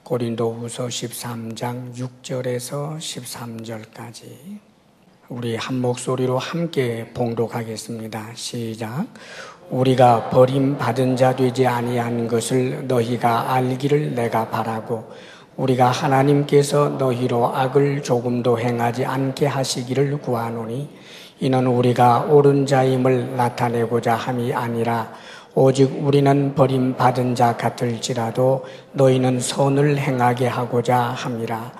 고린도후서 13장 6절에서 13절까지 우리 한 목소리로 함께 봉독하겠습니다. 시작. 우리가 버림받은 자 되지 아니한 것을 너희가 알기를 내가 바라고 우리가 하나님께서 너희로 악을 조금도 행하지 않게 하시기를 구하노니 이는 우리가 옳은 자임을 나타내고자 함이 아니라 오직 우리는 버림받은 자 같을지라도 너희는 선을 행하게 하고자 함이라.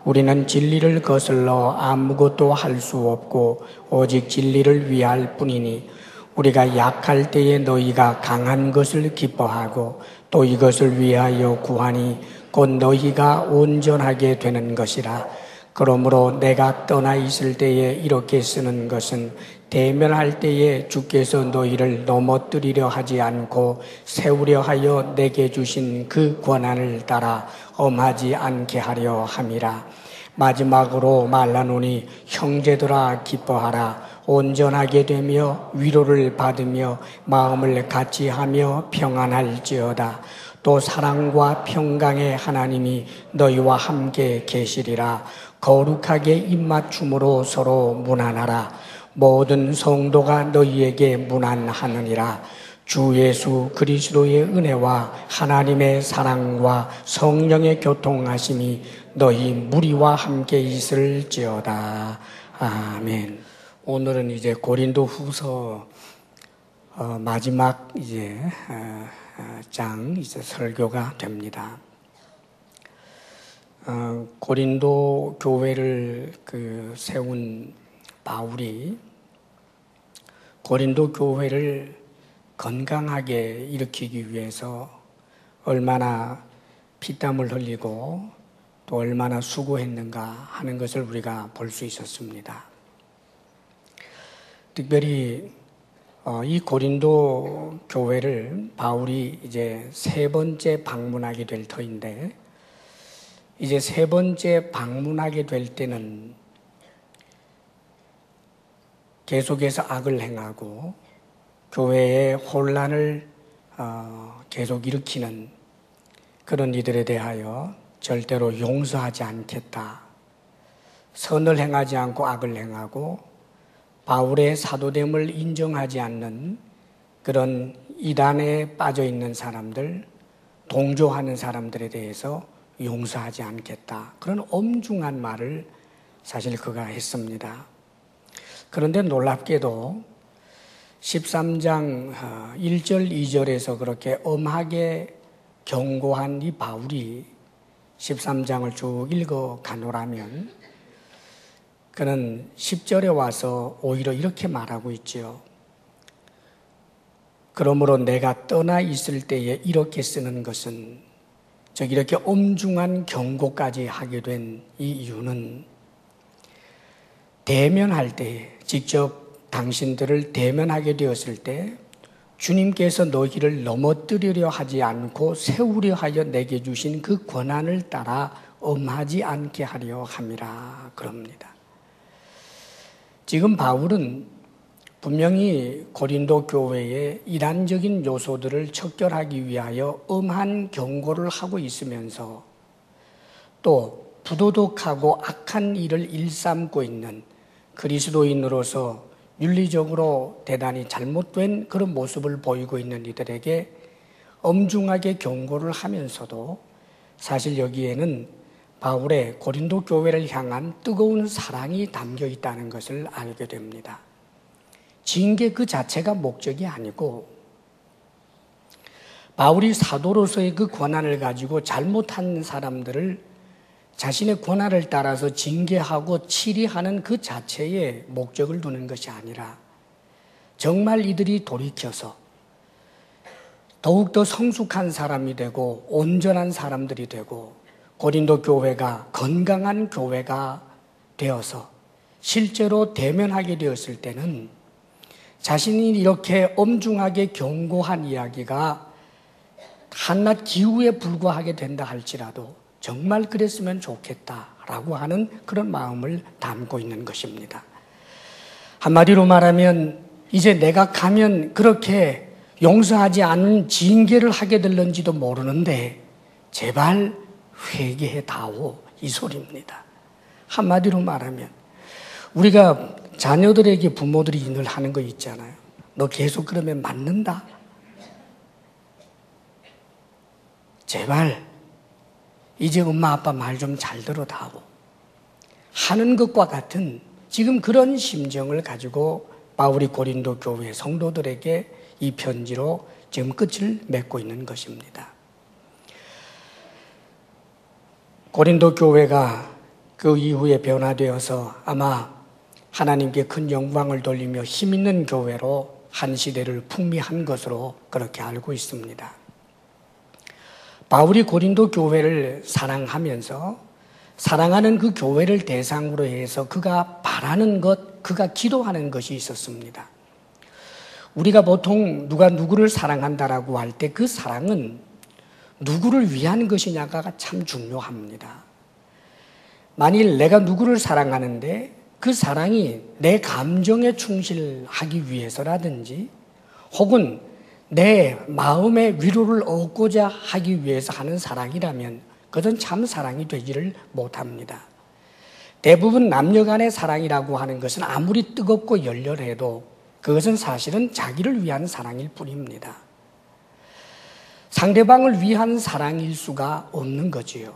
우리는 진리를 거슬러 아무것도 할 수 없고 오직 진리를 위할 뿐이니 우리가 약할 때에 너희가 강한 것을 기뻐하고 또 이것을 위하여 구하니 곧 너희가 온전하게 되는 것이라. 그러므로 내가 떠나 있을 때에 이렇게 쓰는 것은 대면할 때에 주께서 너희를 넘어뜨리려 하지 않고 세우려 하여 내게 주신 그 권한을 따라 엄하지 않게 하려 함이라. 마지막으로 말하노니 형제들아 기뻐하라. 온전하게 되며 위로를 받으며 마음을 같이 하며 평안할지어다. 또 사랑과 평강의 하나님이 너희와 함께 계시리라. 거룩하게 입맞춤으로 서로 문안하라. 모든 성도가 너희에게 문안하느니라. 주 예수 그리스도의 은혜와 하나님의 사랑과 성령의 교통하심이 너희 무리와 함께 있을지어다. 아멘. 오늘은 이제 고린도후서 마지막 장 설교가 됩니다. 고린도 교회를 세운 바울이 고린도 교회를 건강하게 일으키기 위해서 얼마나 피땀을 흘리고 또 얼마나 수고했는가 하는 것을 우리가 볼 수 있었습니다. 특별히 이 고린도 교회를 바울이 이제 세 번째 방문하게 될 터인데, 이제 세 번째 방문하게 될 때는 계속해서 악을 행하고 교회의 혼란을 계속 일으키는 그런 이들에 대하여 절대로 용서하지 않겠다. 선을 행하지 않고 악을 행하고 바울의 사도됨을 인정하지 않는 그런 이단에 빠져 있는 사람들, 동조하는 사람들에 대해서 용서하지 않겠다. 그런 엄중한 말을 사실 그가 했습니다. 그런데 놀랍게도 13장 1절 2절에서 그렇게 엄하게 경고한 이 바울이 13장을 쭉 읽어 가노라면 그는 10절에 와서 오히려 이렇게 말하고 있지요. 그러므로 내가 떠나 있을 때에 이렇게 쓰는 것은, 즉 이렇게 엄중한 경고까지 하게 된 이 이유는 대면할 때, 직접 당신들을 대면하게 되었을 때 주님께서 너희를 넘어뜨리려 하지 않고 세우려 하여 내게 주신 그 권한을 따라 엄하지 않게 하려 함이라 그럽니다. 지금 바울은 분명히 고린도 교회의 이단적인 요소들을 척결하기 위하여 엄한 경고를 하고 있으면서 또 부도덕하고 악한 일을 일삼고 있는 그리스도인으로서 윤리적으로 대단히 잘못된 그런 모습을 보이고 있는 이들에게 엄중하게 경고를 하면서도 사실 여기에는 바울의 고린도 교회를 향한 뜨거운 사랑이 담겨 있다는 것을 알게 됩니다. 징계 그 자체가 목적이 아니고 바울이 사도로서의 그 권한을 가지고 잘못한 사람들을 자신의 권한을 따라서 징계하고 치리하는 그 자체에 목적을 두는 것이 아니라 정말 이들이 돌이켜서 더욱더 성숙한 사람이 되고 온전한 사람들이 되고 고린도 교회가 건강한 교회가 되어서 실제로 대면하게 되었을 때는 자신이 이렇게 엄중하게 경고한 이야기가 한낱 기우에 불과하게 된다 할지라도 정말 그랬으면 좋겠다라고 하는 그런 마음을 담고 있는 것입니다. 한마디로 말하면 이제 내가 가면 그렇게 용서하지 않은 징계를 하게 될는지도 모르는데 제발 회개해 다오, 이 소리입니다. 한마디로 말하면 우리가 자녀들에게 부모들이 늘 하는 거 있잖아요. 너 계속 그러면 맞는다. 제발 이제 엄마 아빠 말 좀 잘 들어다오 하는 것과 같은 지금 그런 심정을 가지고 바울이 고린도 교회 성도들에게 이 편지로 지금 끝을 맺고 있는 것입니다. 고린도 교회가 그 이후에 변화되어서 아마 하나님께 큰 영광을 돌리며 힘있는 교회로 한 시대를 풍미한 것으로 그렇게 알고 있습니다. 바울이 고린도 교회를 사랑하면서 사랑하는 그 교회를 대상으로 해서 그가 바라는 것, 그가 기도하는 것이 있었습니다. 우리가 보통 누가 누구를 사랑한다라고 할 때 그 사랑은 누구를 위한 것이냐가 참 중요합니다. 만일 내가 누구를 사랑하는데 그 사랑이 내 감정에 충실하기 위해서라든지 혹은 내 마음의 위로를 얻고자 하기 위해서 하는 사랑이라면 그것은 참 사랑이 되지를 못합니다. 대부분 남녀 간의 사랑이라고 하는 것은 아무리 뜨겁고 열렬해도 그것은 사실은 자기를 위한 사랑일 뿐입니다. 상대방을 위한 사랑일 수가 없는 거지요.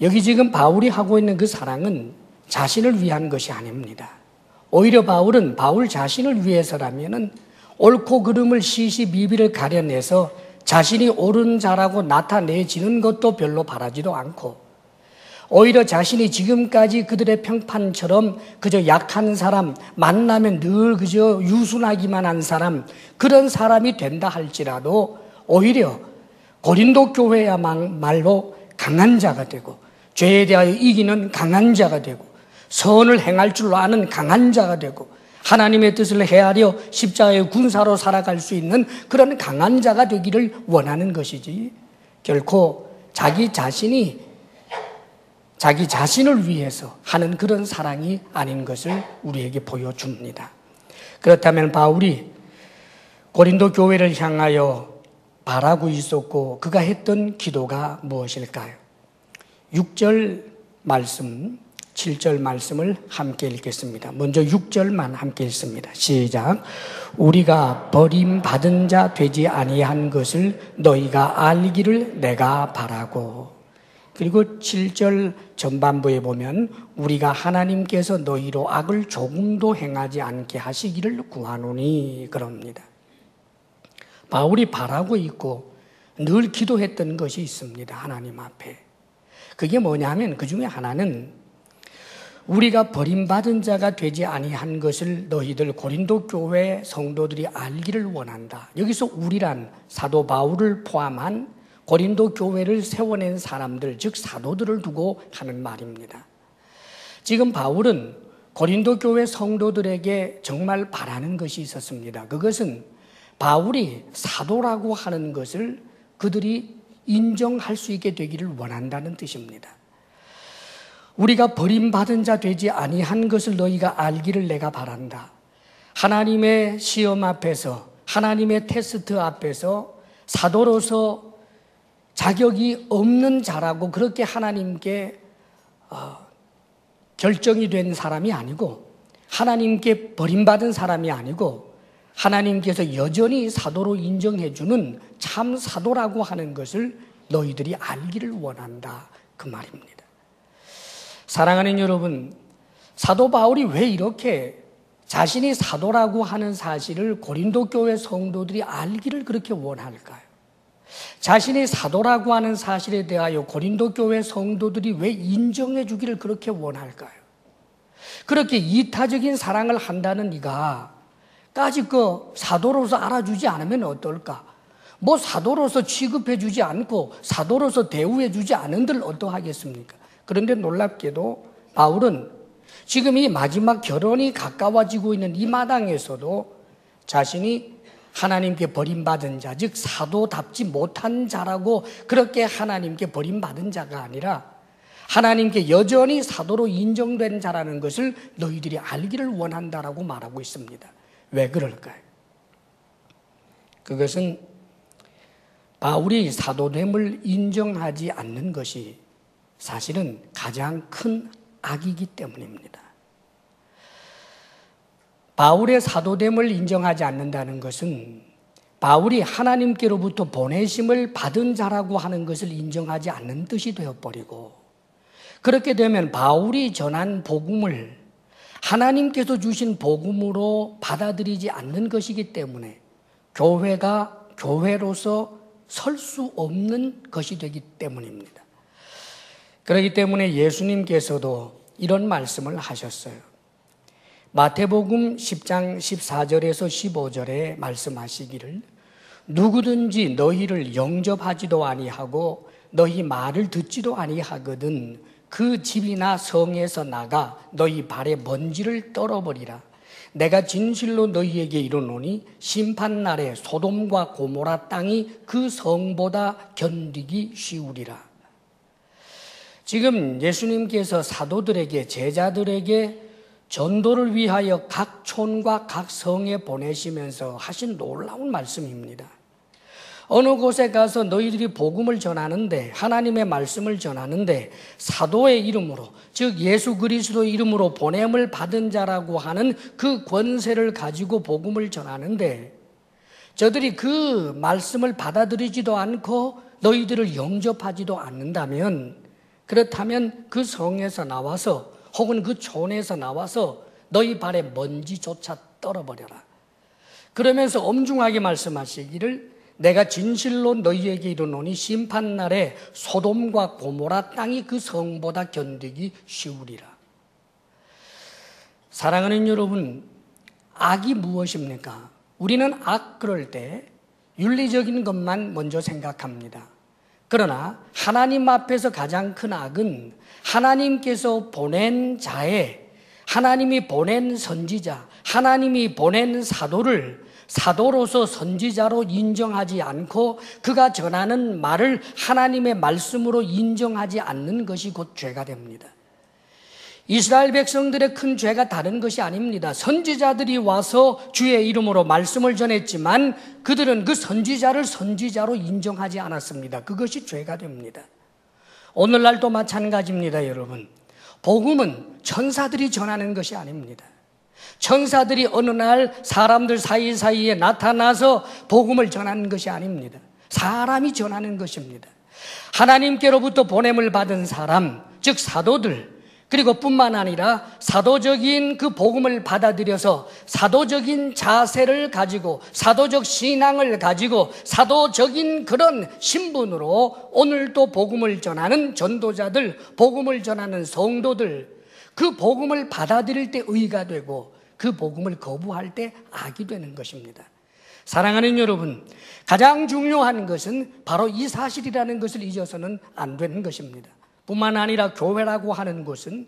여기 지금 바울이 하고 있는 그 사랑은 자신을 위한 것이 아닙니다. 오히려 바울은 바울 자신을 위해서라면은 옳고 그름을 시시비비를 가려내서 자신이 옳은 자라고 나타내지는 것도 별로 바라지도 않고 오히려 자신이 지금까지 그들의 평판처럼 그저 약한 사람, 만나면 늘 그저 유순하기만 한 사람, 그런 사람이 된다 할지라도 오히려 고린도 교회야말로 강한 자가 되고 죄에 대하여 이기는 강한 자가 되고 선을 행할 줄 아는 강한 자가 되고 하나님의 뜻을 헤아려 십자가의 군사로 살아갈 수 있는 그런 강한 자가 되기를 원하는 것이지 결코 자기 자신을 위해서 하는 그런 사랑이 아닌 것을 우리에게 보여줍니다. 그렇다면 바울이 고린도 교회를 향하여 바라고 있었고 그가 했던 기도가 무엇일까요? 6절 말씀, 7절 말씀을 함께 읽겠습니다. 먼저 6절만 함께 읽습니다. 시작. 우리가 버림받은 자 되지 아니한 것을 너희가 알기를 내가 바라고. 그리고 7절 전반부에 보면 우리가 하나님께서 너희로 악을 조금도 행하지 않게 하시기를 구하노니 그럽니다. 바울이 바라고 있고 늘 기도했던 것이 있습니다. 하나님 앞에. 그게 뭐냐면 그 중에 하나는 우리가 버림받은 자가 되지 아니한 것을 너희들 고린도 교회 성도들이 알기를 원한다. 여기서 우리란 사도 바울을 포함한 고린도 교회를 세워낸 사람들, 즉 사도들을 두고 하는 말입니다. 지금 바울은 고린도 교회 성도들에게 정말 바라는 것이 있었습니다. 그것은 바울이 사도라고 하는 것을 그들이 인정할 수 있게 되기를 원한다는 뜻입니다. 우리가 버림받은 자 되지 아니한 것을 너희가 알기를 내가 바란다. 하나님의 시험 앞에서, 하나님의 테스트 앞에서 사도로서 자격이 없는 자라고 그렇게 하나님께 결정이 된 사람이 아니고 하나님께 버림받은 사람이 아니고 하나님께서 여전히 사도로 인정해 주는 참 사도라고 하는 것을 너희들이 알기를 원한다. 그 말입니다. 사랑하는 여러분, 사도 바울이 왜 이렇게 자신이 사도라고 하는 사실을 고린도 교회 성도들이 알기를 그렇게 원할까요? 자신이 사도라고 하는 사실에 대하여 고린도 교회 성도들이 왜 인정해 주기를 그렇게 원할까요? 그렇게 이타적인 사랑을 한다는 네가 까짓 거 사도로서 알아주지 않으면 어떨까? 뭐 사도로서 취급해 주지 않고 사도로서 대우해 주지 않은들 어떠하겠습니까? 그런데 놀랍게도 바울은 지금 이 마지막 결혼이 가까워지고 있는 이 마당에서도 자신이 하나님께 버림받은 자, 즉 사도답지 못한 자라고 그렇게 하나님께 버림받은 자가 아니라 하나님께 여전히 사도로 인정된 자라는 것을 너희들이 알기를 원한다라고 말하고 있습니다. 왜 그럴까요? 그것은 바울이 사도됨을 인정하지 않는 것이 사실은 가장 큰 악이기 때문입니다. 바울의 사도됨을 인정하지 않는다는 것은 바울이 하나님께로부터 보내심을 받은 자라고 하는 것을 인정하지 않는 뜻이 되어버리고, 그렇게 되면 바울이 전한 복음을 하나님께서 주신 복음으로 받아들이지 않는 것이기 때문에 교회가 교회로서 설 수 없는 것이 되기 때문입니다. 그렇기 때문에 예수님께서도 이런 말씀을 하셨어요. 마태복음 10장 14절에서 15절에 말씀하시기를, 누구든지 너희를 영접하지도 아니하고 너희 말을 듣지도 아니하거든 그 집이나 성에서 나가 너희 발에 먼지를 떨어버리라. 내가 진실로 너희에게 이르노니 심판날에 소돔과 고모라 땅이 그 성보다 견디기 쉬우리라. 지금 예수님께서 사도들에게, 제자들에게 전도를 위하여 각 촌과 각 성에 보내시면서 하신 놀라운 말씀입니다. 어느 곳에 가서 너희들이 복음을 전하는데, 하나님의 말씀을 전하는데 사도의 이름으로, 즉 예수 그리스도의 이름으로 보냄을 받은 자라고 하는 그 권세를 가지고 복음을 전하는데, 저들이 그 말씀을 받아들이지도 않고 너희들을 영접하지도 않는다면, 그렇다면 그 성에서 나와서 혹은 그 촌에서 나와서 너희 발에 먼지조차 떨어버려라. 그러면서 엄중하게 말씀하시기를, 내가 진실로 너희에게 이르노니 심판날에 소돔과 고모라 땅이 그 성보다 견디기 쉬우리라. 사랑하는 여러분, 악이 무엇입니까? 우리는 악 그럴 때 윤리적인 것만 먼저 생각합니다. 그러나 하나님 앞에서 가장 큰 악은 하나님께서 보낸 자에, 하나님이 보낸 선지자, 하나님이 보낸 사도를 사도로서 선지자로 인정하지 않고 그가 전하는 말을 하나님의 말씀으로 인정하지 않는 것이 곧 죄가 됩니다. 이스라엘 백성들의 큰 죄가 다른 것이 아닙니다. 선지자들이 와서 주의 이름으로 말씀을 전했지만 그들은 그 선지자를 선지자로 인정하지 않았습니다. 그것이 죄가 됩니다. 오늘날도 마찬가지입니다, 여러분. 복음은 천사들이 전하는 것이 아닙니다. 천사들이 어느 날 사람들 사이사이에 나타나서 복음을 전하는 것이 아닙니다. 사람이 전하는 것입니다. 하나님께로부터 보냄을 받은 사람, 즉 사도들, 그리고 뿐만 아니라 사도적인 그 복음을 받아들여서 사도적인 자세를 가지고 사도적 신앙을 가지고 사도적인 그런 신분으로 오늘도 복음을 전하는 전도자들, 복음을 전하는 성도들, 그 복음을 받아들일 때 의가 되고 그 복음을 거부할 때 악이 되는 것입니다. 사랑하는 여러분, 가장 중요한 것은 바로 이 사실이라는 것을 잊어서는 안 되는 것입니다. 뿐만 아니라 교회라고 하는 것은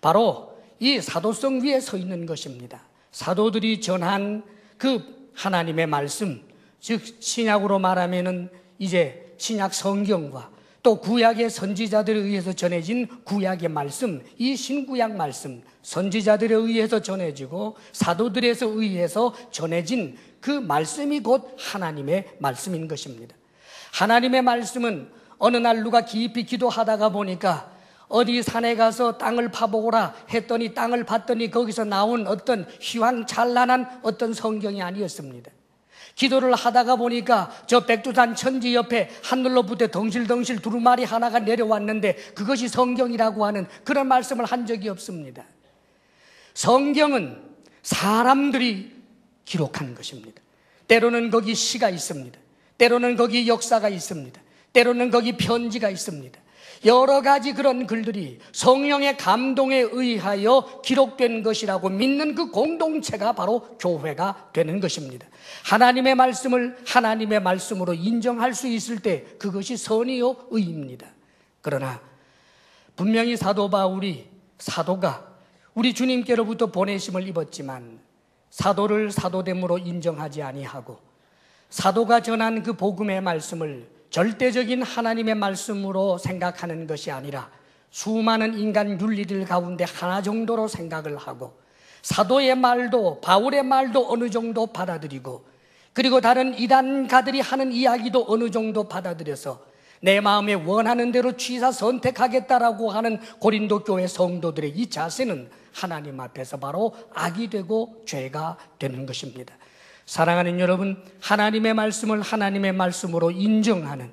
바로 이 사도성 위에 서 있는 것입니다. 사도들이 전한 그 하나님의 말씀, 즉 신약으로 말하면은 이제 신약 성경과 또 구약의 선지자들에 의해서 전해진 구약의 말씀, 이 신구약 말씀, 선지자들에 의해서 전해지고 사도들에서 의해서 전해진 그 말씀이 곧 하나님의 말씀인 것입니다. 하나님의 말씀은 어느 날 누가 깊이 기도하다가 보니까 어디 산에 가서 땅을 파보거라 했더니 땅을 봤더니 거기서 나온 어떤 휘황찬란한 어떤 성경이 아니었습니다. 기도를 하다가 보니까 저 백두산 천지 옆에 하늘로부터 덩실덩실 두루마리 하나가 내려왔는데 그것이 성경이라고 하는 그런 말씀을 한 적이 없습니다. 성경은 사람들이 기록한 것입니다. 때로는 거기 시가 있습니다. 때로는 거기 역사가 있습니다. 때로는 거기 편지가 있습니다. 여러 가지 그런 글들이 성령의 감동에 의하여 기록된 것이라고 믿는 그 공동체가 바로 교회가 되는 것입니다. 하나님의 말씀을 하나님의 말씀으로 인정할 수 있을 때 그것이 선이요 의입니다. 그러나 분명히 사도 바울이 사도가 우리 주님께로부터 보내심을 입었지만 사도를 사도됨으로 인정하지 아니하고 사도가 전한 그 복음의 말씀을 절대적인 하나님의 말씀으로 생각하는 것이 아니라 수많은 인간 윤리들 가운데 하나 정도로 생각을 하고 사도의 말도 바울의 말도 어느 정도 받아들이고 그리고 다른 이단가들이 하는 이야기도 어느 정도 받아들여서 내 마음에 원하는 대로 취사 선택하겠다라고 하는 고린도 교회 성도들의 이 자세는 하나님 앞에서 바로 악이 되고 죄가 되는 것입니다. 사랑하는 여러분, 하나님의 말씀을 하나님의 말씀으로 인정하는,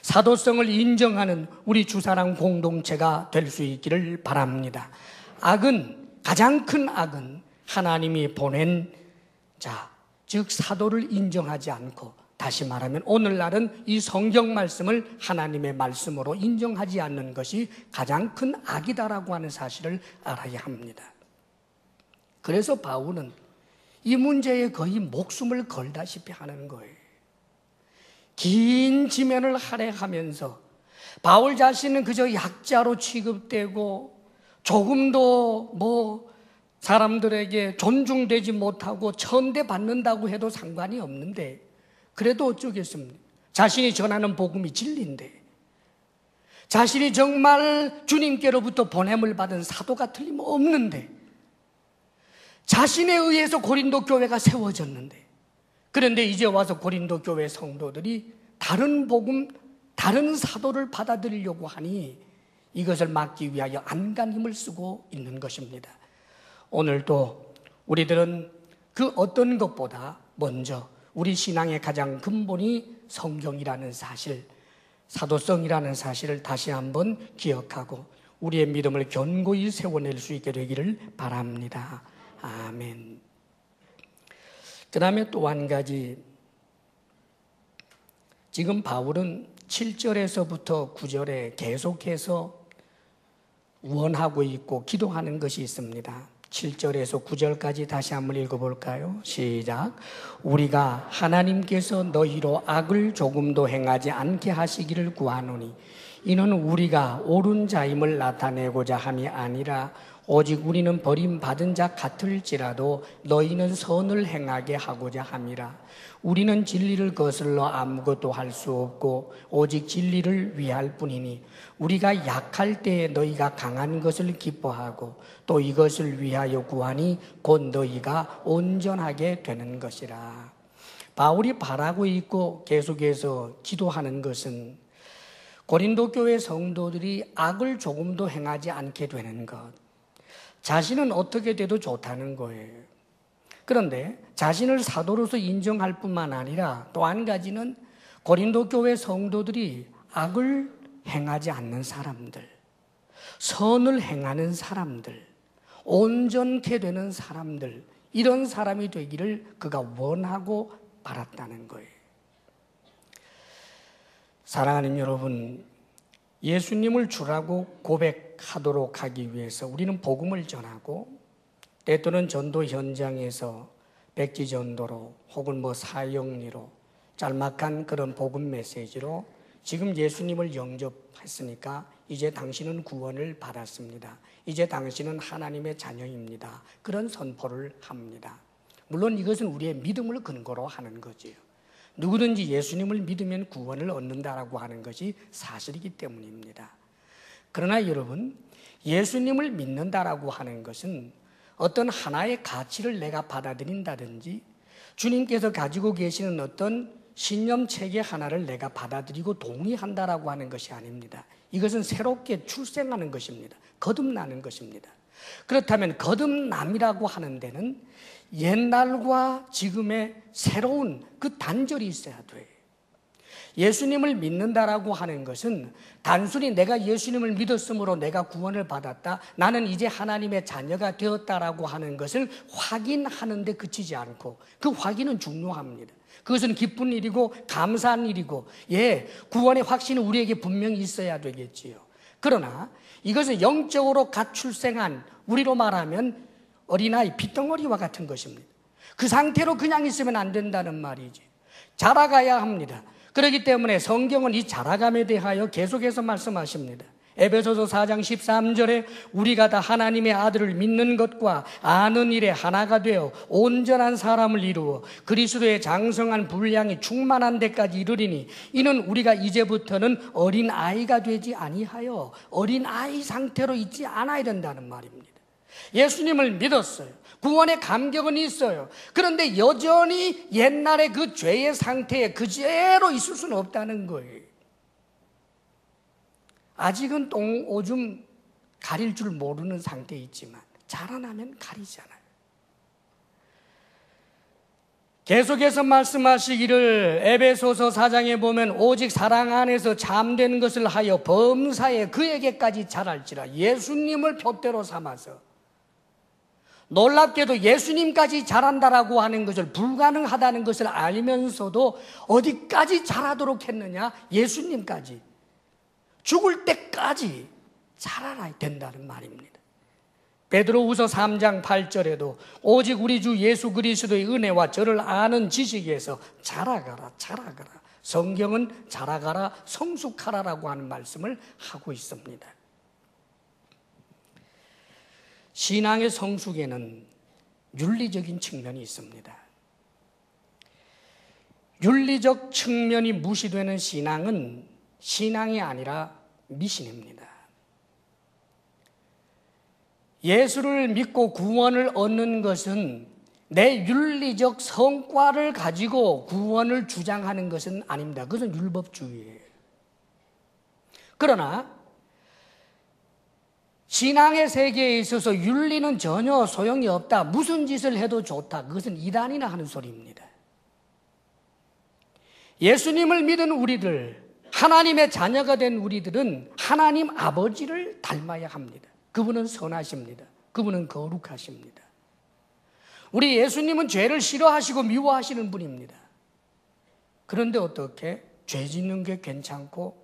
사도성을 인정하는 우리 주사랑 공동체가 될 수 있기를 바랍니다. 가장 큰 악은 하나님이 보낸 자, 즉 사도를 인정하지 않고, 다시 말하면 오늘날은 이 성경 말씀을 하나님의 말씀으로 인정하지 않는 것이 가장 큰 악이다라고 하는 사실을 알아야 합니다. 그래서 바울은 이 문제에 거의 목숨을 걸다시피 하는 거예요. 긴 지면을 할애하면서 바울 자신은 그저 약자로 취급되고 조금도 사람들에게 존중되지 못하고 천대받는다고 해도 상관이 없는데, 그래도 어쩌겠습니까? 자신이 전하는 복음이 진리인데, 자신이 정말 주님께로부터 보냄을 받은 사도가 틀림없는데, 자신에 의해서 고린도 교회가 세워졌는데, 그런데 이제 와서 고린도 교회 성도들이 다른 복음, 다른 사도를 받아들이려고 하니 이것을 막기 위하여 안간힘을 쓰고 있는 것입니다. 오늘도 우리들은 그 어떤 것보다 먼저 우리 신앙의 가장 근본이 성경이라는 사실, 사도성이라는 사실을 다시 한번 기억하고 우리의 믿음을 견고히 세워낼 수 있게 되기를 바랍니다. 아멘. 그 다음에 또 한 가지, 지금 바울은 7절에서부터 9절에 계속해서 원하고 있고 기도하는 것이 있습니다. 7절에서 9절까지 다시 한번 읽어볼까요? 시작. 우리가 하나님께서 너희로 악을 조금도 행하지 않게 하시기를 구하노니 이는 우리가 옳은 자임을 나타내고자 함이 아니라 오직 우리는 버림받은 자 같을지라도 너희는 선을 행하게 하고자 함이라. 우리는 진리를 거슬러 아무것도 할 수 없고 오직 진리를 위할 뿐이니 우리가 약할 때에 너희가 강한 것을 기뻐하고 또 이것을 위하여 구하니 곧 너희가 온전하게 되는 것이라. 바울이 바라고 있고 계속해서 기도하는 것은 고린도 교회 성도들이 악을 조금도 행하지 않게 되는 것, 자신은 어떻게 돼도 좋다는 거예요. 그런데 자신을 사도로서 인정할 뿐만 아니라 또 한 가지는 고린도 교회 성도들이 악을 행하지 않는 사람들, 선을 행하는 사람들, 온전케 되는 사람들, 이런 사람이 되기를 그가 원하고 바랐다는 거예요. 사랑하는 여러분, 예수님을 주라고 고백하도록 하기 위해서 우리는 복음을 전하고 때또는 전도 현장에서 백지 전도로 혹은 사역리로 짤막한 그런 복음 메시지로 지금 예수님을 영접했으니까 이제 당신은 구원을 받았습니다. 이제 당신은 하나님의 자녀입니다. 그런 선포를 합니다. 물론 이것은 우리의 믿음을 근거로 하는 거지요. 누구든지 예수님을 믿으면 구원을 얻는다라고 하는 것이 사실이기 때문입니다. 그러나 여러분, 예수님을 믿는다라고 하는 것은 어떤 하나의 가치를 내가 받아들인다든지 주님께서 가지고 계시는 어떤 신념 체계 하나를 내가 받아들이고 동의한다라고 하는 것이 아닙니다. 이것은 새롭게 출생하는 것입니다. 거듭나는 것입니다. 그렇다면 거듭남이라고 하는 데는 옛날과 지금의 새로운 그 단절이 있어야 돼요. 예수님을 믿는다라고 하는 것은 단순히 내가 예수님을 믿었으므로 내가 구원을 받았다, 나는 이제 하나님의 자녀가 되었다라고 하는 것을 확인하는 데 그치지 않고, 그 확인은 중요합니다. 그것은 기쁜 일이고 감사한 일이고, 구원의 확신은 우리에게 분명히 있어야 되겠지요. 그러나 이것은 영적으로 갓 출생한, 우리로 말하면 어린아이 핏덩어리와 같은 것입니다. 그 상태로 그냥 있으면 안 된다는 말이지. 자라가야 합니다. 그렇기 때문에 성경은 이 자라감에 대하여 계속해서 말씀하십니다. 에베소서 4장 13절에 우리가 다 하나님의 아들을 믿는 것과 아는 일에 하나가 되어 온전한 사람을 이루어 그리스도의 장성한 분량이 충만한 데까지 이르리니 이는 우리가 이제부터는 어린아이가 되지 아니하여 어린아이 상태로 있지 않아야 된다는 말입니다. 예수님을 믿었어요. 구원의 감격은 있어요. 그런데 여전히 옛날의 그 죄의 상태에 그대로 있을 수는 없다는 거예요. 아직은 똥 오줌 가릴 줄 모르는 상태에 있지만 자라나면 가리잖아요. 계속해서 말씀하시기를 에베소서 4장에 보면 오직 사랑 안에서 참된 것을 하여 범사에 그에게까지 자랄지라. 예수님을 표대로 삼아서 놀랍게도 예수님까지 자란다라고 하는 것을 불가능하다는 것을 알면서도 어디까지 자라도록 했느냐? 예수님까지 죽을 때까지 자라야 된다는 말입니다. 베드로후서 3장 8절에도 오직 우리 주 예수 그리스도의 은혜와 저를 아는 지식에서 자라가라 자라가라. 성경은 자라가라 성숙하라라고 하는 말씀을 하고 있습니다. 신앙의 성숙에는 윤리적인 측면이 있습니다. 윤리적 측면이 무시되는 신앙은 신앙이 아니라 미신입니다. 예수를 믿고 구원을 얻는 것은 내 윤리적 성과를 가지고 구원을 주장하는 것은 아닙니다. 그것은 율법주의예요. 그러나 신앙의 세계에 있어서 윤리는 전혀 소용이 없다. 무슨 짓을 해도 좋다. 그것은 이단이나 하는 소리입니다. 예수님을 믿은 우리들, 하나님의 자녀가 된 우리들은 하나님 아버지를 닮아야 합니다. 그분은 선하십니다. 그분은 거룩하십니다. 우리 예수님은 죄를 싫어하시고 미워하시는 분입니다. 그런데 어떻게 죄 짓는 게 괜찮고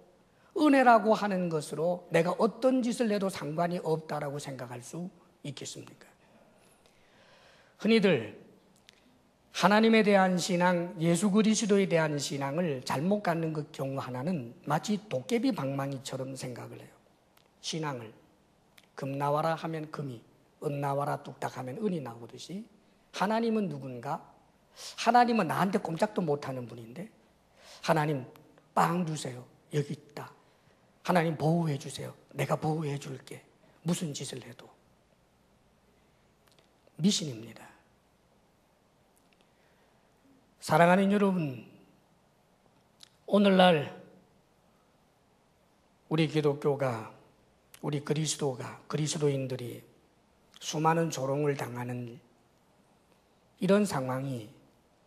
은혜라고 하는 것으로 내가 어떤 짓을 해도 상관이 없다라고 생각할 수 있겠습니까? 흔히들 하나님에 대한 신앙, 예수 그리스도에 대한 신앙을 잘못 갖는 그 경우 하나는 마치 도깨비 방망이처럼 생각을 해요. 신앙을 금 나와라 하면 금이, 은 나와라 뚝딱 하면 은이 나오듯이 하나님은 누군가? 하나님은 나한테 꼼짝도 못하는 분인데 하나님 빵 주세요. 여기 있다. 하나님 보호해 주세요. 내가 보호해 줄게. 무슨 짓을 해도. 미신입니다. 사랑하는 여러분, 오늘날 우리 기독교가, 우리 그리스도인들이 수많은 조롱을 당하는 이런 상황이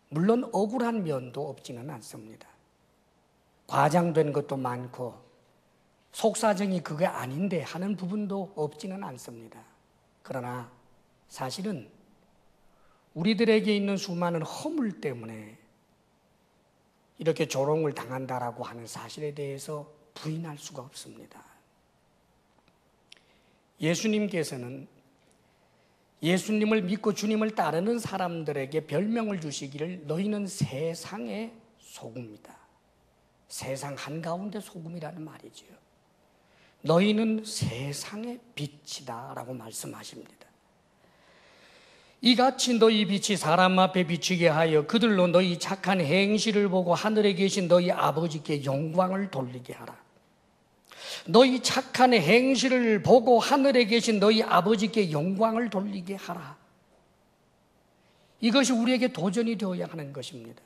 물론 억울한 면도 없지는 않습니다. 과장된 것도 많고 속사정이 그게 아닌데 하는 부분도 없지는 않습니다. 그러나 사실은 우리들에게 있는 수많은 허물 때문에 이렇게 조롱을 당한다라고 하는 사실에 대해서 부인할 수가 없습니다. 예수님께서는 예수님을 믿고 주님을 따르는 사람들에게 별명을 주시기를 너희는 세상의 소금이다. 세상 한가운데 소금이라는 말이지요. 너희는 세상의 빛이다 라고 말씀하십니다. 이같이 너희 빛이 사람 앞에 비치게 하여 그들로 너희 착한 행실을 보고 하늘에 계신 너희 아버지께 영광을 돌리게 하라. 너희 착한 행실을 보고 하늘에 계신 너희 아버지께 영광을 돌리게 하라. 이것이 우리에게 도전이 되어야 하는 것입니다.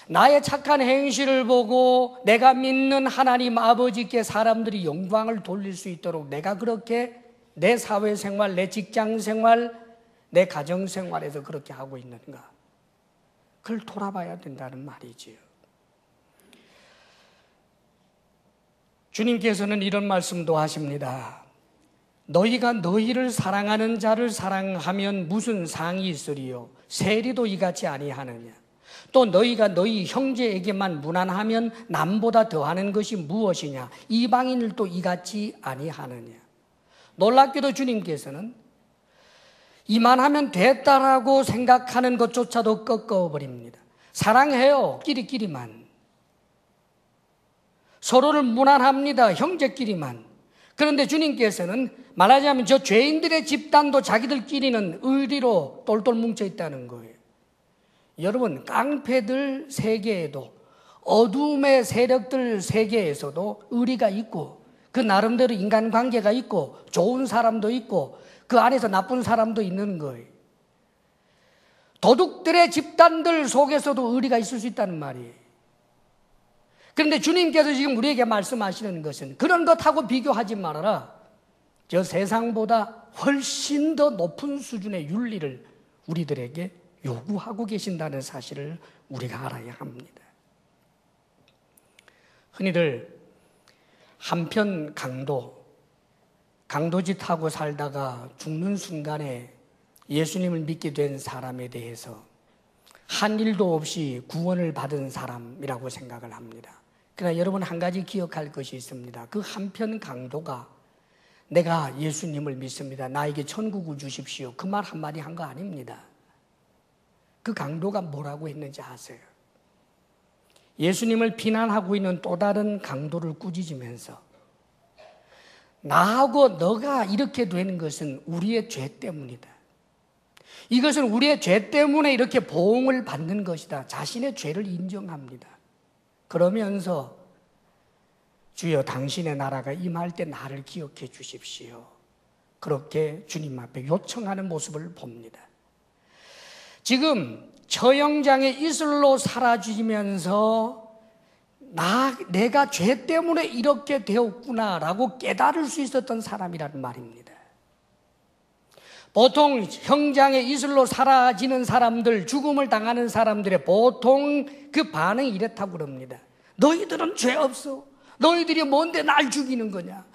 나의 착한 행실을 보고 내가 믿는 하나님 아버지께 사람들이 영광을 돌릴 수 있도록 내가 그렇게 내 사회생활, 내 직장생활, 내 가정생활에서 그렇게 하고 있는가? 그걸 돌아봐야 된다는 말이지요. 주님께서는 이런 말씀도 하십니다. 너희가 너희를 사랑하는 자를 사랑하면 무슨 상이 있으리요? 세리도 이같이 아니하느냐? 또 너희가 너희 형제에게만 무난하면 남보다 더하는 것이 무엇이냐? 이방인들도 이같이 아니하느냐? 놀랍게도 주님께서는 이만하면 됐다라고 생각하는 것조차도 꺾어버립니다. 사랑해요. 끼리끼리만. 서로를 무난합니다. 형제끼리만. 그런데 주님께서는 말하자면 저 죄인들의 집단도 자기들끼리는 의리로 똘똘 뭉쳐 있다는 거예요. 여러분, 깡패들 세계에도 어둠의 세력들 세계에서도 의리가 있고 그 나름대로 인간관계가 있고 좋은 사람도 있고 그 안에서 나쁜 사람도 있는 거예요. 도둑들의 집단들 속에서도 의리가 있을 수 있다는 말이에요. 그런데 주님께서 지금 우리에게 말씀하시는 것은 그런 것하고 비교하지 말아라. 저 세상보다 훨씬 더 높은 수준의 윤리를 우리들에게 요구하고 계신다는 사실을 우리가 알아야 합니다. 흔히들 한편 강도짓하고 살다가 죽는 순간에 예수님을 믿게 된 사람에 대해서 한 일도 없이 구원을 받은 사람이라고 생각을 합니다. 그러나 여러분 한 가지 기억할 것이 있습니다. 그 한편 강도가 내가 예수님을 믿습니다. 나에게 천국을 주십시오. 그 말 한마디 한 거 아닙니다. 그 강도가 뭐라고 했는지 아세요? 예수님을 비난하고 있는 또 다른 강도를 꾸짖으면서 나하고 너가 이렇게 되는 것은 우리의 죄 때문이다. 이것은 우리의 죄 때문에 이렇게 보응을 받는 것이다. 자신의 죄를 인정합니다. 그러면서 주여 당신의 나라가 임할 때 나를 기억해 주십시오. 그렇게 주님 앞에 요청하는 모습을 봅니다. 지금 처형장의 이슬로 사라지면서 내가 죄 때문에 이렇게 되었구나라고 깨달을 수 있었던 사람이라는 말입니다. 보통 형장의 이슬로 사라지는 사람들, 죽음을 당하는 사람들의 보통 그 반응이 이렇다고 그럽니다. 너희들은 죄 없어. 너희들이 뭔데 날 죽이는 거냐.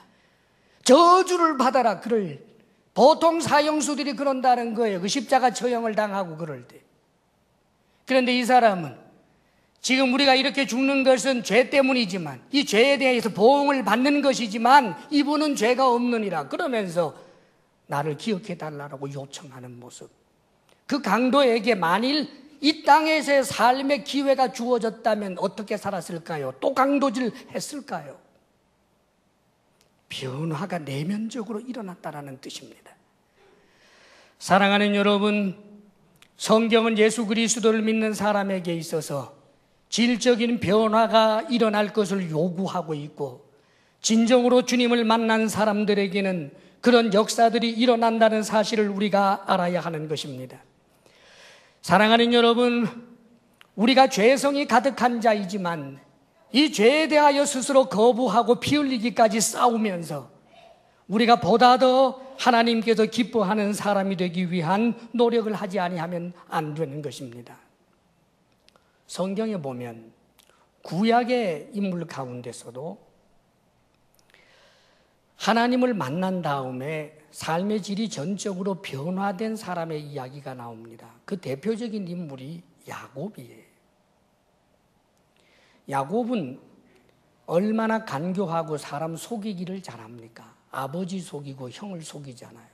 저주를 받아라. 보통 사형수들이 그런다는 거예요. 그 십자가 처형을 당하고 그럴 때. 그런데 이 사람은 지금 우리가 이렇게 죽는 것은 죄 때문이지만 이 죄에 대해서 보응을 받는 것이지만 이분은 죄가 없느니라 그러면서 나를 기억해 달라고 요청하는 모습. 그 강도에게 만일 이 땅에서의 삶의 기회가 주어졌다면 어떻게 살았을까요? 또 강도질 했을까요? 변화가 내면적으로 일어났다는 뜻입니다. 사랑하는 여러분, 성경은 예수 그리스도를 믿는 사람에게 있어서 질적인 변화가 일어날 것을 요구하고 있고 진정으로 주님을 만난 사람들에게는 그런 역사들이 일어난다는 사실을 우리가 알아야 하는 것입니다. 사랑하는 여러분, 우리가 죄성이 가득한 자이지만 이 죄에 대하여 스스로 거부하고 피 흘리기까지 싸우면서 우리가 보다 더 하나님께서 기뻐하는 사람이 되기 위한 노력을 하지 아니하면 안 되는 것입니다. 성경에 보면 구약의 인물 가운데서도 하나님을 만난 다음에 삶의 질이 전적으로 변화된 사람의 이야기가 나옵니다. 그 대표적인 인물이 야곱이에요. 야곱은 얼마나 간교하고 사람 속이기를 잘합니까? 아버지 속이고 형을 속이잖아요.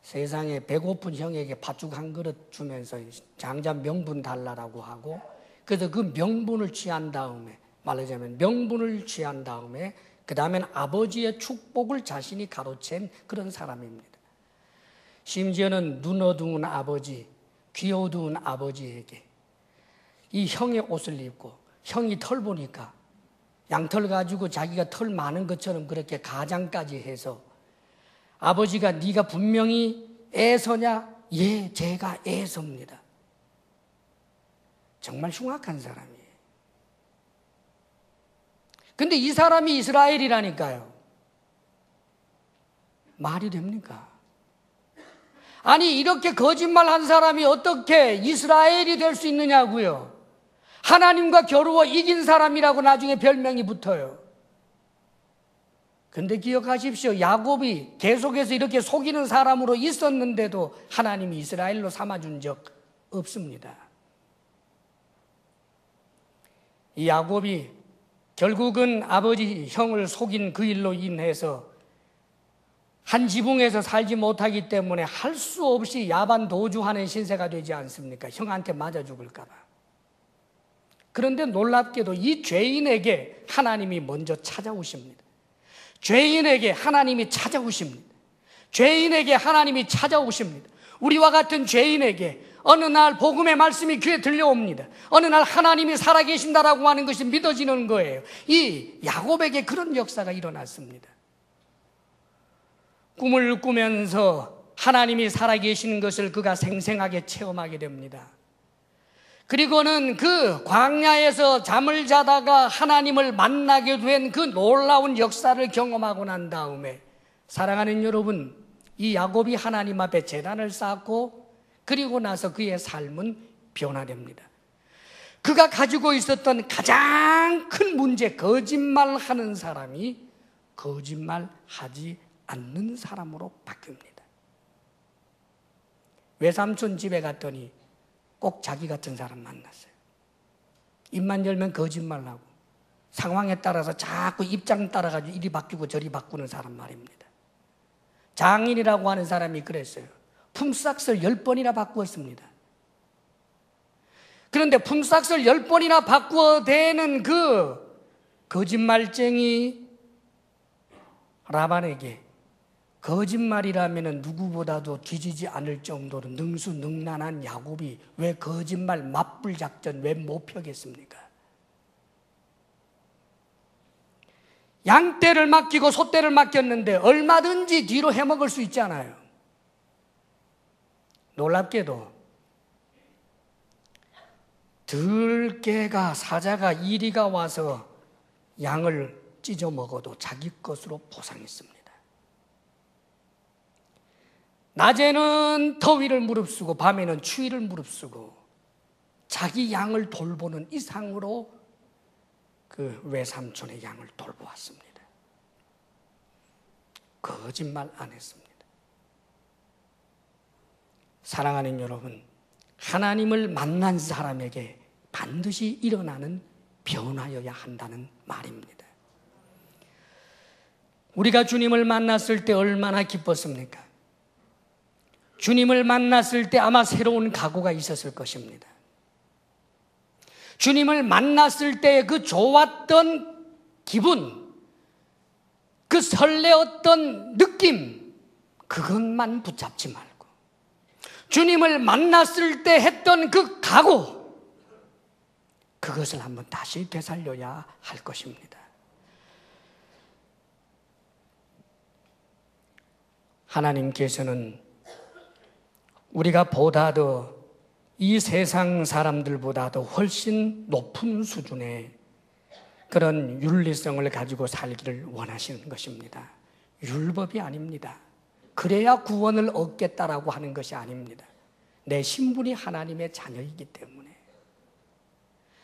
세상에 배고픈 형에게 팥죽 한 그릇 주면서 장자 명분 달라라고 하고, 그래서 그 명분을 취한 다음에, 말하자면 명분을 취한 다음에 그 다음엔 아버지의 축복을 자신이 가로챈 그런 사람입니다. 심지어는 눈 어두운 아버지, 귀 어두운 아버지에게 이 형의 옷을 입고 형이 털 보니까 양털 가지고 자기가 털 많은 것처럼 그렇게 가장까지 해서 아버지가 네가 분명히 에서냐? 예, 제가 에서입니다. 정말 흉악한 사람이에요. 근데 이 사람이 이스라엘이라니까요. 말이 됩니까? 아니 이렇게 거짓말한 사람이 어떻게 이스라엘이 될 수 있느냐고요. 하나님과 겨루어 이긴 사람이라고 나중에 별명이 붙어요. 근데 기억하십시오. 야곱이 계속해서 이렇게 속이는 사람으로 있었는데도 하나님이 이스라엘로 삼아준 적 없습니다. 이 야곱이 결국은 아버지 형을 속인 그 일로 인해서 한 지붕에서 살지 못하기 때문에 할 수 없이 야반 도주하는 신세가 되지 않습니까? 형한테 맞아 죽을까 봐. 그런데 놀랍게도 이 죄인에게 하나님이 먼저 찾아오십니다. 죄인에게 하나님이 찾아오십니다. 죄인에게 하나님이 찾아오십니다. 우리와 같은 죄인에게 어느 날 복음의 말씀이 귀에 들려옵니다. 어느 날 하나님이 살아계신다라고 하는 것이 믿어지는 거예요. 이 야곱에게 그런 역사가 일어났습니다. 꿈을 꾸면서 하나님이 살아계시는 것을 그가 생생하게 체험하게 됩니다. 그리고는 그 광야에서 잠을 자다가 하나님을 만나게 된 그 놀라운 역사를 경험하고 난 다음에, 사랑하는 여러분, 이 야곱이 하나님 앞에 제단을 쌓고 그리고 나서 그의 삶은 변화됩니다. 그가 가지고 있었던 가장 큰 문제, 거짓말하는 사람이 거짓말하지 않는 사람으로 바뀝니다. 외삼촌 집에 갔더니 꼭 자기 같은 사람 만났어요. 입만 열면 거짓말하고 상황에 따라서 자꾸 입장 따라가지고 이리 바뀌고 저리 바꾸는 사람 말입니다. 장인이라고 하는 사람이 그랬어요. 품삯을 10번이나 바꾸었습니다. 그런데 품삯을 10번이나 바꾸어대는 그 거짓말쟁이 라반에게 거짓말이라면 누구보다도 뒤지지 않을 정도로 능수능란한 야곱이 왜 거짓말 맞불 작전 왜 못 펴겠습니까? 양떼를 맡기고 소떼를 맡겼는데 얼마든지 뒤로 해먹을 수 있잖아요. 놀랍게도 들개가 사자가 이리가 와서 양을 찢어 먹어도 자기 것으로 보상했습니다. 낮에는 더위를 무릅쓰고 밤에는 추위를 무릅쓰고 자기 양을 돌보는 이상으로 그 외삼촌의 양을 돌보았습니다. 거짓말 안 했습니다. 사랑하는 여러분, 하나님을 만난 사람에게 반드시 일어나는 변화여야 한다는 말입니다. 우리가 주님을 만났을 때 얼마나 기뻤습니까? 주님을 만났을 때 아마 새로운 각오가 있었을 것입니다. 주님을 만났을 때 그 좋았던 기분, 그 설레었던 느낌, 그것만 붙잡지 말고 주님을 만났을 때 했던 그 각오, 그것을 한번 다시 되살려야 할 것입니다. 하나님께서는 우리가 보다 더 이 세상 사람들보다도 훨씬 높은 수준의 그런 윤리성을 가지고 살기를 원하시는 것입니다. 율법이 아닙니다. 그래야 구원을 얻겠다라고 하는 것이 아닙니다. 내 신분이 하나님의 자녀이기 때문에,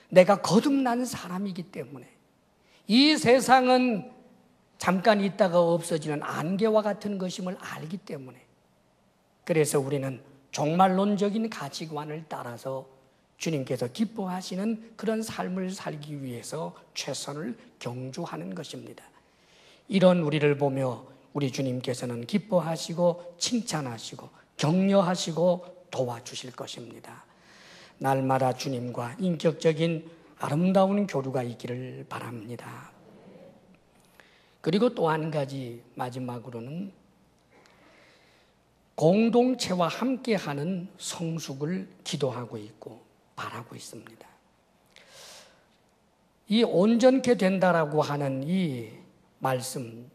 내가 거듭난 사람이기 때문에, 이 세상은 잠깐 있다가 없어지는 안개와 같은 것임을 알기 때문에, 그래서 우리는 종말론적인 가치관을 따라서 주님께서 기뻐하시는 그런 삶을 살기 위해서 최선을 경주하는 것입니다. 이런 우리를 보며 우리 주님께서는 기뻐하시고 칭찬하시고 격려하시고 도와주실 것입니다. 날마다 주님과 인격적인 아름다운 교류가 있기를 바랍니다. 그리고 또 한 가지, 마지막으로는 공동체와 함께하는 성숙을 기도하고 있고 바라고 있습니다. 이 온전케 된다라고 하는 이 말씀,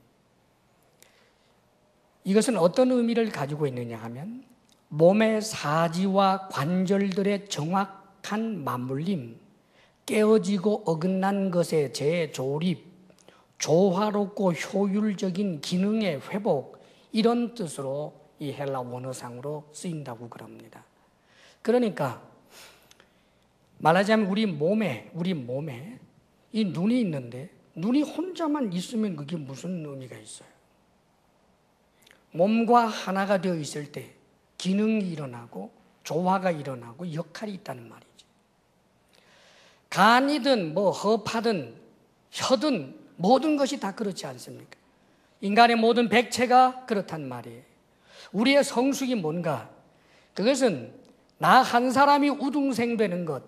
이것은 어떤 의미를 가지고 있느냐 하면 몸의 사지와 관절들의 정확한 맞물림, 깨어지고 어긋난 것의 재조립, 조화롭고 효율적인 기능의 회복, 이런 뜻으로 이 헬라 원어상으로 쓰인다고 그럽니다. 그러니까 말하자면 우리 몸에 이 눈이 있는데 눈이 혼자만 있으면 그게 무슨 의미가 있어요? 몸과 하나가 되어 있을 때 기능이 일어나고 조화가 일어나고 역할이 있다는 말이죠. 간이든 뭐 허파든 혀든 모든 것이 다 그렇지 않습니까? 인간의 모든 백체가 그렇단 말이에요. 우리의 성숙이 뭔가? 그것은 나 한 사람이 우등생되는 것,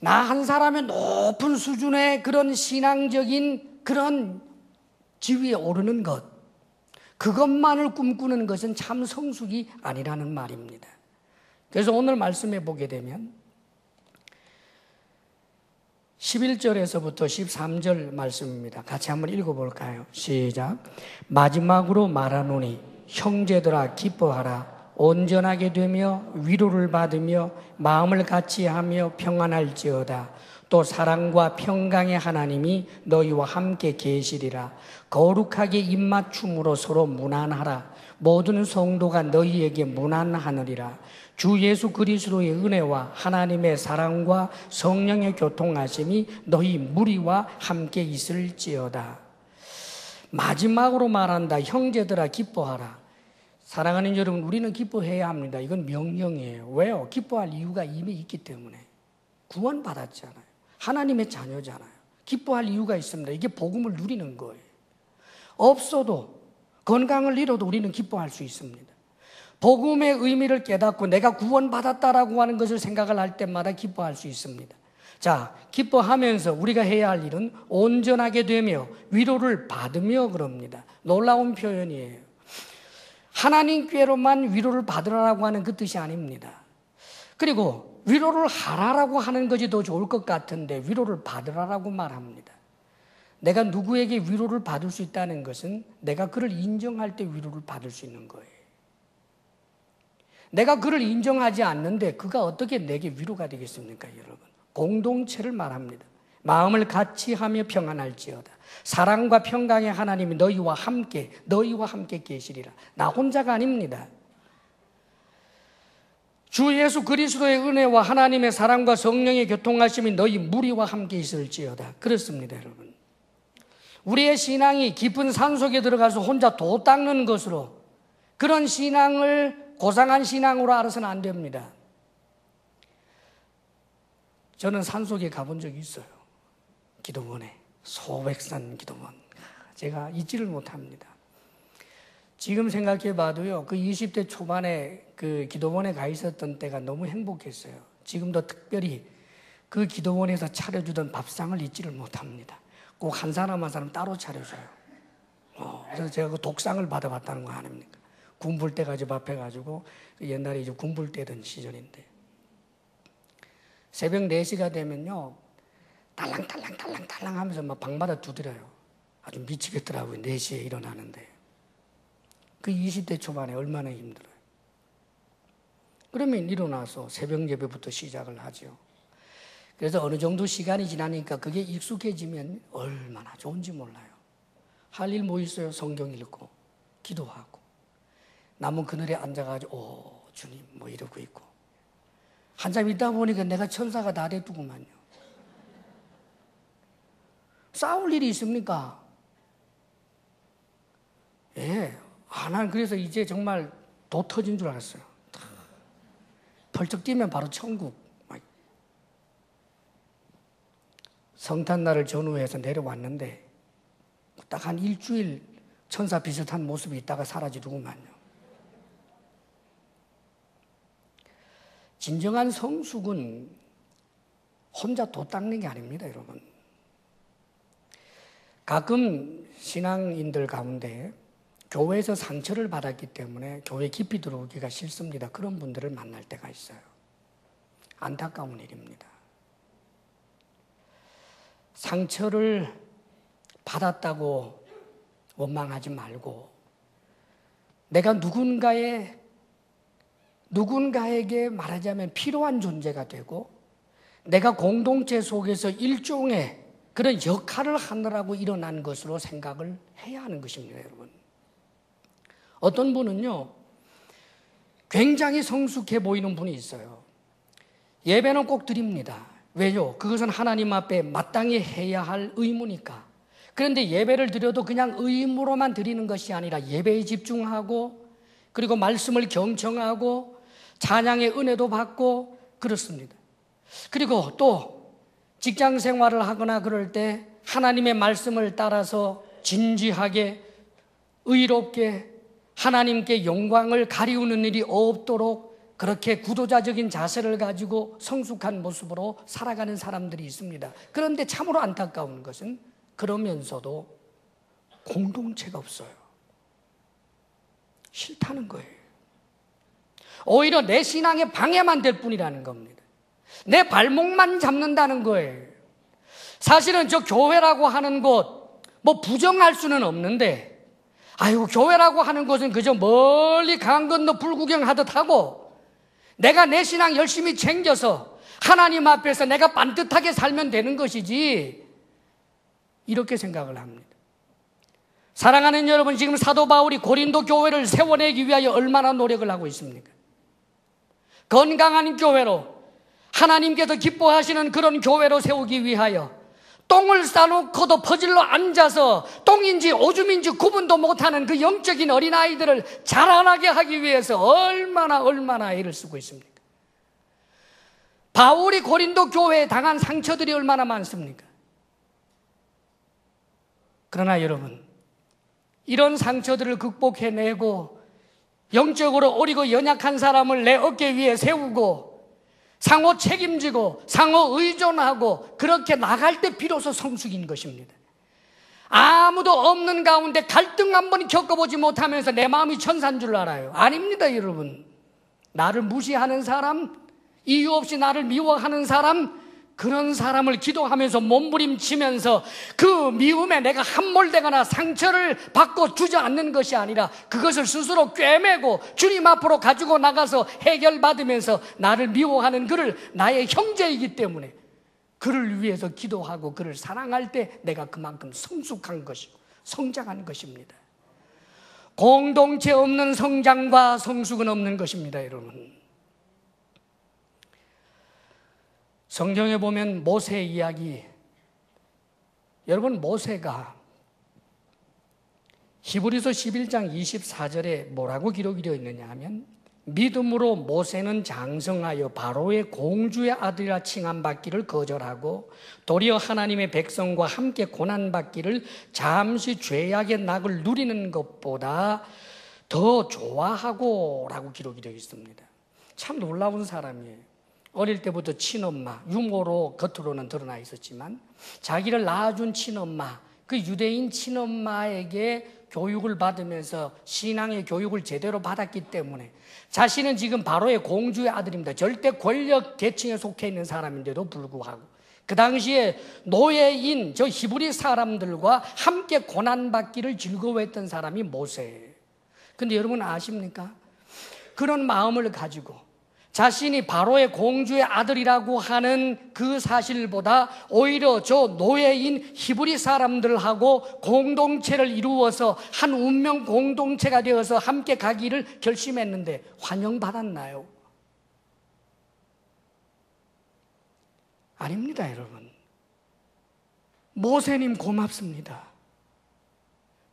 나 한 사람의 높은 수준의 그런 신앙적인 그런 지위에 오르는 것, 그것만을 꿈꾸는 것은 참 성숙이 아니라는 말입니다. 그래서 오늘 말씀해 보게 되면 11절에서부터 13절 말씀입니다. 같이 한번 읽어볼까요? 시작. 마지막으로 말하노니 형제들아 기뻐하라. 온전하게 되며 위로를 받으며 마음을 같이하며 평안할지어다. 또 사랑과 평강의 하나님이 너희와 함께 계시리라. 거룩하게 입맞춤으로 서로 문안하라. 모든 성도가 너희에게 문안하느니라. 주 예수 그리스도의 은혜와 하나님의 사랑과 성령의 교통하심이 너희 무리와 함께 있을지어다. 마지막으로 말한다. 형제들아 기뻐하라. 사랑하는 여러분, 우리는 기뻐해야 합니다. 이건 명령이에요. 왜요? 기뻐할 이유가 이미 있기 때문에. 구원받았잖아요. 하나님의 자녀잖아요. 기뻐할 이유가 있습니다. 이게 복음을 누리는 거예요. 없어도, 건강을 잃어도 우리는 기뻐할 수 있습니다. 복음의 의미를 깨닫고 내가 구원받았다라고 하는 것을 생각을 할 때마다 기뻐할 수 있습니다. 자, 기뻐하면서 우리가 해야 할 일은 온전하게 되며 위로를 받으며 그럽니다. 놀라운 표현이에요. 하나님께로만 위로를 받으라고 하는 그 뜻이 아닙니다. 그리고 위로를 하라라고 하는 것이 더 좋을 것 같은데 위로를 받으라라고 말합니다. 내가 누구에게 위로를 받을 수 있다는 것은 내가 그를 인정할 때 위로를 받을 수 있는 거예요. 내가 그를 인정하지 않는데 그가 어떻게 내게 위로가 되겠습니까, 여러분? 공동체를 말합니다. 마음을 같이 하며 평안할지어다. 사랑과 평강의 하나님이 너희와 함께 계시리라. 나 혼자가 아닙니다. 주 예수 그리스도의 은혜와 하나님의 사랑과 성령의 교통하심이 너희 무리와 함께 있을지어다. 그렇습니다, 여러분. 우리의 신앙이 깊은 산속에 들어가서 혼자 도 닦는 것으로, 그런 신앙을 고상한 신앙으로 알아서는 안 됩니다. 저는 산속에 가본 적이 있어요. 기도원에. 소백산 기도원. 제가 잊지를 못합니다. 지금 생각해 봐도요, 그 20대 초반에 그 기도원에 가 있었던 때가 너무 행복했어요. 지금도 특별히 그 기도원에서 차려주던 밥상을 잊지를 못합니다. 꼭 한 사람 한 사람 따로 차려줘요. 그래서 제가 그 독상을 받아봤다는 거 아닙니까? 군불 때까지 밥해가지고, 옛날에 이제 군불 때던 시절인데. 새벽 4시가 되면요, 딸랑딸랑 하면서 막 방마다 두드려요. 아주 미치겠더라고요. 4시에 일어나는데. 그 20대 초반에 얼마나 힘들어요. 그러면 일어나서 새벽 예배부터 시작을 하죠. 그래서 어느 정도 시간이 지나니까 그게 익숙해지면 얼마나 좋은지 몰라요. 할 일 뭐 있어요? 성경 읽고 기도하고 남은 그늘에 앉아가지고 오 주님 뭐 이러고 있고, 한참 있다 보니까 내가 천사가 다 돼두구만요. 싸울 일이 있습니까? 예. 난 그래서 이제 정말 도 터진 줄 알았어요. 펄쩍 뛰면 바로 천국. 성탄날을 전후해서 내려왔는데 딱 한 일주일 천사 비슷한 모습이 있다가 사라지더구만요. 진정한 성숙은 혼자 도 닦는 게 아닙니다, 여러분. 가끔 신앙인들 가운데 교회에서 상처를 받았기 때문에 교회 깊이 들어오기가 싫습니다. 그런 분들을 만날 때가 있어요. 안타까운 일입니다. 상처를 받았다고 원망하지 말고, 내가 누군가에게 말하자면 필요한 존재가 되고, 내가 공동체 속에서 일종의 그런 역할을 하느라고 일어난 것으로 생각을 해야 하는 것입니다, 여러분. 어떤 분은요, 굉장히 성숙해 보이는 분이 있어요. 예배는 꼭 드립니다. 왜요? 그것은 하나님 앞에 마땅히 해야 할 의무니까. 그런데 예배를 드려도 그냥 의무로만 드리는 것이 아니라 예배에 집중하고, 그리고 말씀을 경청하고, 찬양의 은혜도 받고 그렇습니다. 그리고 또 직장 생활을 하거나 그럴 때 하나님의 말씀을 따라서 진지하게 의롭게 하나님께 영광을 가리우는 일이 없도록 그렇게 구도자적인 자세를 가지고 성숙한 모습으로 살아가는 사람들이 있습니다. 그런데 참으로 안타까운 것은 그러면서도 공동체가 없어요. 싫다는 거예요. 오히려 내 신앙에 방해만 될 뿐이라는 겁니다. 내 발목만 잡는다는 거예요. 사실은 저 교회라고 하는 곳 뭐 부정할 수는 없는데, 아이고, 교회라고 하는 것은 그저 멀리 강 건너 불구경하듯 하고 내가 내 신앙 열심히 챙겨서 하나님 앞에서 내가 반듯하게 살면 되는 것이지, 이렇게 생각을 합니다. 사랑하는 여러분, 지금 사도 바울이 고린도 교회를 세워내기 위하여 얼마나 노력을 하고 있습니까? 건강한 교회로, 하나님께서 기뻐하시는 그런 교회로 세우기 위하여 똥을 싸놓고도 퍼질러 앉아서 똥인지 오줌인지 구분도 못하는 그 영적인 어린아이들을 자라나게 하기 위해서 얼마나 애를 쓰고 있습니까? 바울이 고린도 교회에 당한 상처들이 얼마나 많습니까? 그러나 여러분, 이런 상처들을 극복해내고 영적으로 어리고 연약한 사람을 내 어깨 위에 세우고 상호 책임지고 상호 의존하고 그렇게 나갈 때 비로소 성숙인 것입니다. 아무도 없는 가운데 갈등 한 번 겪어보지 못하면서 내 마음이 천사인 줄 알아요. 아닙니다, 여러분. 나를 무시하는 사람, 이유 없이 나를 미워하는 사람, 그런 사람을 기도하면서 몸부림치면서 그 미움에 내가 함몰되거나 상처를 받고 주저앉는 것이 아니라 그것을 스스로 꿰매고 주님 앞으로 가지고 나가서 해결받으면서 나를 미워하는 그를 나의 형제이기 때문에 그를 위해서 기도하고 그를 사랑할 때 내가 그만큼 성숙한 것이고 성장한 것입니다. 공동체 없는 성장과 성숙은 없는 것입니다, 여러분. 성경에 보면 모세 이야기, 여러분, 모세가 히브리서 11장 24절에 뭐라고 기록이 되어 있느냐 하면, 믿음으로 모세는 장성하여 바로의 공주의 아들이라 칭함받기를 거절하고 도리어 하나님의 백성과 함께 고난받기를 잠시 죄악의 낙을 누리는 것보다 더 좋아하고 라고 기록이 되어 있습니다. 참 놀라운 사람이에요. 어릴 때부터 친엄마, 유모로 겉으로는 드러나 있었지만 자기를 낳아준 친엄마, 그 유대인 친엄마에게 교육을 받으면서 신앙의 교육을 제대로 받았기 때문에 자신은 지금 바로의 공주의 아들입니다. 절대 권력 계층에 속해 있는 사람인데도 불구하고 그 당시에 노예인 저 히브리 사람들과 함께 고난받기를 즐거워했던 사람이 모세예요. 근데 여러분 아십니까? 그런 마음을 가지고 자신이 바로의 공주의 아들이라고 하는 그 사실보다 오히려 저 노예인 히브리 사람들하고 공동체를 이루어서 한 운명 공동체가 되어서 함께 가기를 결심했는데 환영받았나요? 아닙니다, 여러분. 모세님 고맙습니다.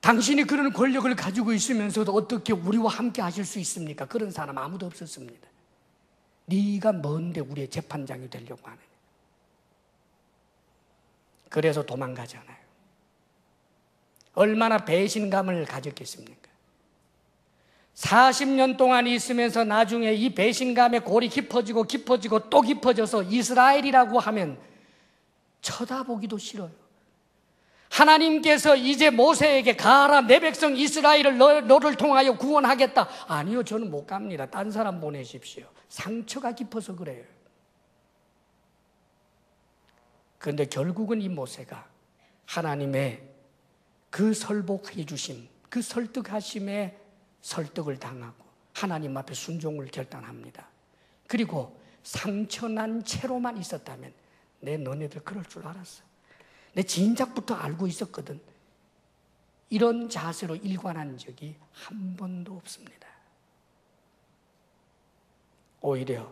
당신이 그런 권력을 가지고 있으면서도 어떻게 우리와 함께 하실 수 있습니까? 그런 사람 아무도 없었습니다. 네가 뭔데 우리의 재판장이 되려고 하느냐. 그래서 도망가잖아요. 얼마나 배신감을 가졌겠습니까? 40년 동안 있으면서 나중에 이 배신감의 골이 깊어지고 또 깊어져서 이스라엘이라고 하면 쳐다보기도 싫어요. 하나님께서 이제 모세에게 가라, 내 백성 이스라엘을 너를 통하여 구원하겠다. 아니요, 저는 못 갑니다. 딴 사람 보내십시오. 상처가 깊어서 그래요. 그런데 결국은 이 모세가 하나님의 그 설복해 주심, 그 설득하심에 설득을 당하고 하나님 앞에 순종을 결단합니다. 그리고 상처난 채로만 있었다면 내 너네들 그럴 줄 알았어. 내 진작부터 알고 있었거든. 이런 자세로 일관한 적이 한 번도 없습니다. 오히려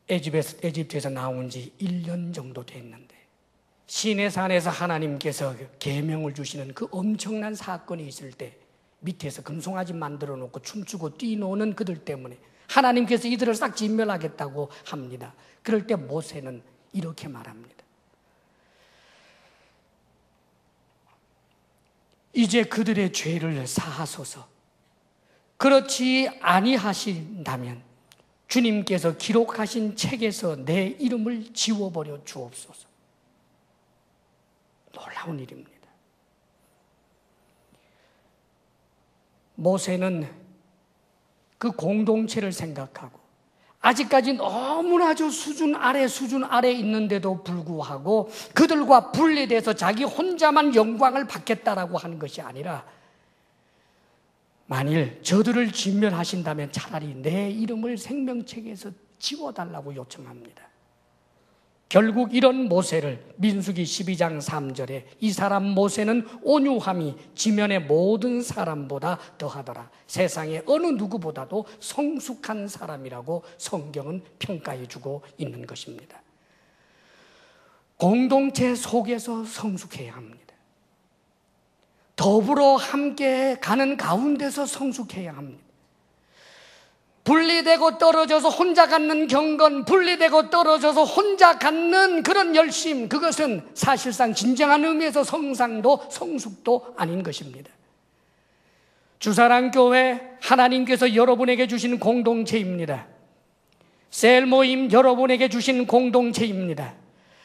에집트에서 나온 지 1년 정도 됐는데 시내산에서 하나님께서 계명을 주시는 그 엄청난 사건이 있을 때 밑에서 금송아지 만들어 놓고 춤추고 뛰노는 그들 때문에 하나님께서 이들을 싹 진멸하겠다고 합니다. 그럴 때 모세는 이렇게 말합니다. 이제 그들의 죄를 사하소서. 그렇지 아니하신다면 주님께서 기록하신 책에서 내 이름을 지워버려 주옵소서. 놀라운 일입니다. 모세는 그 공동체를 생각하고 아직까지 너무나도 수준 아래 있는데도 불구하고 그들과 분리돼서 자기 혼자만 영광을 받겠다라고 하는 것이 아니라, 만일 저들을 진멸하신다면 차라리 내 이름을 생명책에서 지워달라고 요청합니다. 결국 이런 모세를 민수기 12장 3절에 이 사람 모세는 온유함이 지면의 모든 사람보다 더하더라. 세상의 어느 누구보다도 성숙한 사람이라고 성경은 평가해 주고 있는 것입니다. 공동체 속에서 성숙해야 합니다. 더불어 함께 가는 가운데서 성숙해야 합니다. 분리되고 떨어져서 혼자 갖는 경건, 분리되고 떨어져서 혼자 갖는 그런 열심, 그것은 사실상 진정한 의미에서 성상도 성숙도 아닌 것입니다. 주사랑교회 하나님께서 여러분에게 주신 공동체입니다. 셀 모임 여러분에게 주신 공동체입니다.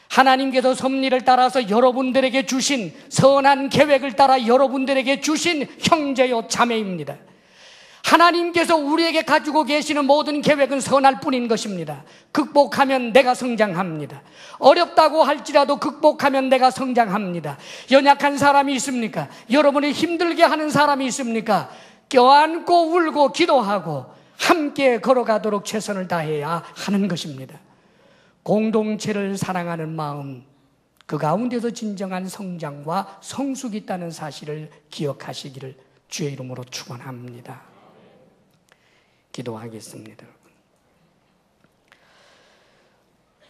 하나님께서 섭리를 따라서 여러분들에게 주신 선한 계획을 따라 여러분들에게 주신 형제요 자매입니다. 하나님께서 우리에게 가지고 계시는 모든 계획은 선할 뿐인 것입니다. 극복하면 내가 성장합니다. 어렵다고 할지라도 극복하면 내가 성장합니다. 연약한 사람이 있습니까? 여러분이 힘들게 하는 사람이 있습니까? 껴안고 울고 기도하고 함께 걸어가도록 최선을 다해야 하는 것입니다. 공동체를 사랑하는 마음, 그 가운데서 진정한 성장과 성숙이 있다는 사실을 기억하시기를 주의 이름으로 축원합니다. 기도하겠습니다.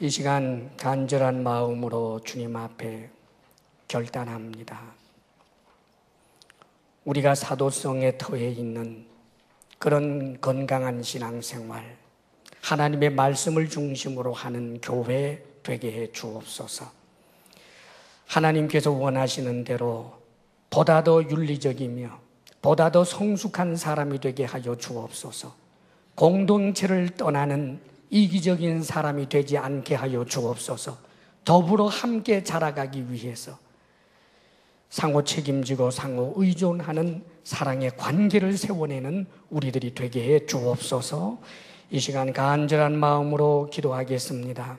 이 시간 간절한 마음으로 주님 앞에 결단합니다. 우리가 사도성의 터에 있는 그런 건강한 신앙생활, 하나님의 말씀을 중심으로 하는 교회 되게 해 주옵소서. 하나님께서 원하시는 대로 보다 더 윤리적이며 보다 더 성숙한 사람이 되게 하여 주옵소서. 공동체를 떠나는 이기적인 사람이 되지 않게 하여 주옵소서. 더불어 함께 자라가기 위해서 상호 책임지고 상호 의존하는 사랑의 관계를 세워내는 우리들이 되게 해 주옵소서. 이 시간 간절한 마음으로 기도하겠습니다.